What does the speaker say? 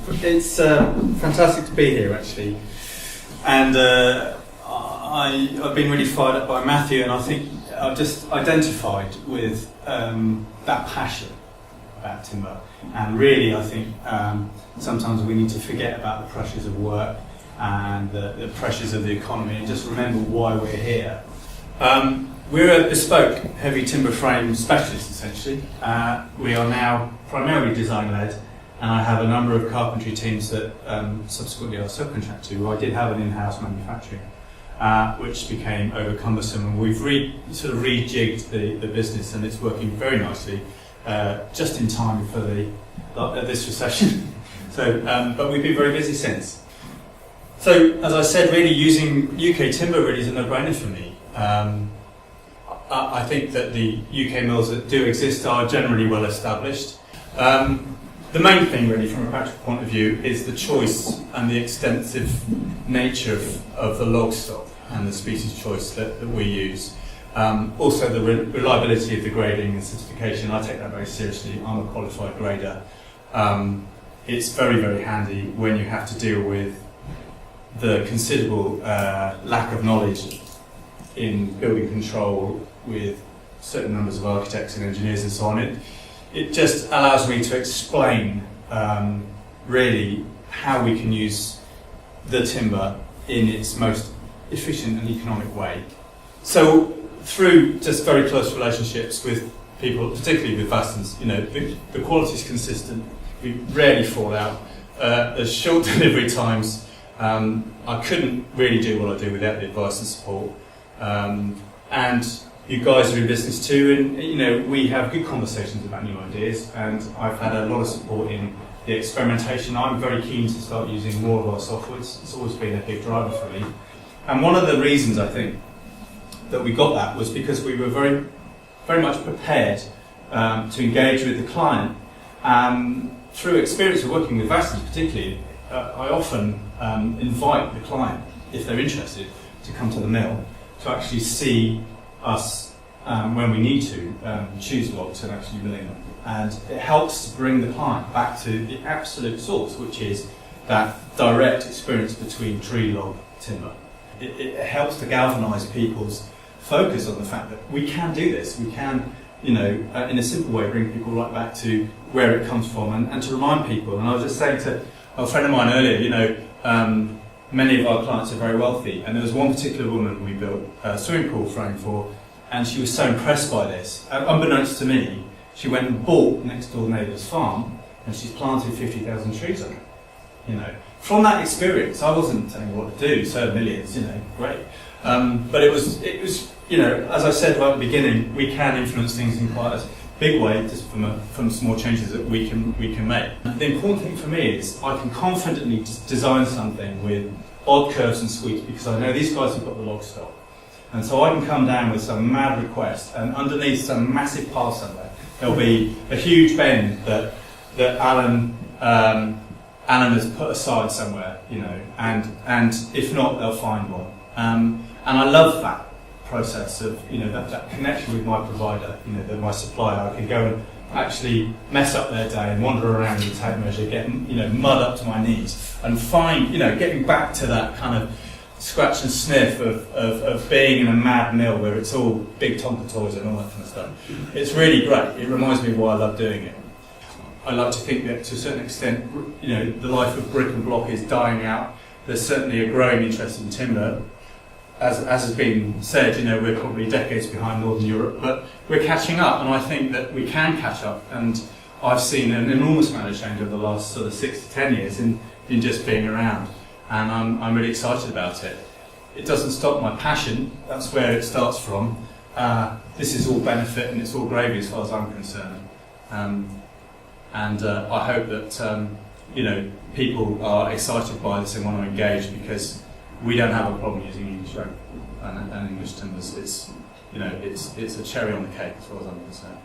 It's fantastic to be here, actually, and I've been really fired up by Matthew, and I think I've just identified with that passion about timber. And really, I think sometimes we need to forget about the pressures of work and the pressures of the economy, and just remember why we're here. We're a bespoke heavy timber frame specialist, essentially. We are now primarily design-led, and I have a number of carpentry teams that subsequently I subcontract to. I did have an in-house manufacturing, which became over cumbersome, and we've sort of rejigged the business, and it's working very nicely, just in time for this recession. So, but we've been very busy since. So, as I said, really using UK timber really is a no-brainer for me. I think that the UK mills that do exist are generally well established. The main thing really from a practical point of view is the choice and the extensive nature of the log stock and the species choice that we use. Also the reliability of the grading and certification, I take that very seriously. I'm a qualified grader. It's very, very handy when you have to deal with the considerable lack of knowledge in building control with certain numbers of architects and engineers and so on. It just allows me to explain really how we can use the timber in its most efficient and economic way. So through just very close relationships with people, particularly with Vasterns, the quality is consistent. We rarely fall out. There's short delivery times. I couldn't really do what I do without the advice and support. And you guys are in business too, and we have good conversations about new ideas, and I've had a lot of support in the experimentation. I'm very keen to start using more of our softwoods. It's always been a big driver for me. And one of the reasons I think that we got that was because we were very, very much prepared to engage with the client. Through experience of working with Vastern particularly, I often invite the client, if they're interested, to come to the mill to actually see us when we need to choose logs and actually milling them. And it helps to bring the client back to the absolute source, which is that direct experience between tree, log, timber. It helps to galvanise people's focus on the fact that we can do this. We can, in a simple way, bring people right back to where it comes from, and to remind people. And I was just saying to a friend of mine earlier, many of our clients are very wealthy, and there was one particular woman we built a swimming pool frame for, and she was so impressed by this. Unbeknownst to me, she went and bought next door neighbour's farm, and she's planted 50,000 trees on it. From that experience, I wasn't telling her what to do. So millions, great. But it was, as I said right at the beginning, we can influence things in quite a big way, just from small changes that we can make. The important thing for me is I can confidently design something with odd curves and sweeps, because I know these guys have got the log stock. And so I can come down with some mad request, and underneath some massive pile somewhere, there'll be a huge bend that Alan has put aside somewhere, and if not, they'll find one. And I love that process of that connection with my provider, my supplier. I can go and actually mess up their day and wander around in tape measure, getting mud up to my knees, and find getting back to that kind of scratch and sniff of being in a mad mill where it's all big Tonka toys and all that kind of stuff. It's really great. It reminds me of why I love doing it. I like to think that to a certain extent, the life of brick and block is dying out. There's certainly a growing interest in timber. As has been said, we're probably decades behind Northern Europe, but we're catching up, and I think that we can catch up. And I've seen an enormous amount of change over the last sort of 6 to 10 years in just being around, and I'm really excited about it. It doesn't stop my passion. That's where it starts from. This is all benefit, and it's all gravy as far as I'm concerned. And I hope that people are excited by this and want to engage, because we don't have a problem using English rope and English timbers. It's a cherry on the cake as far as I'm concerned.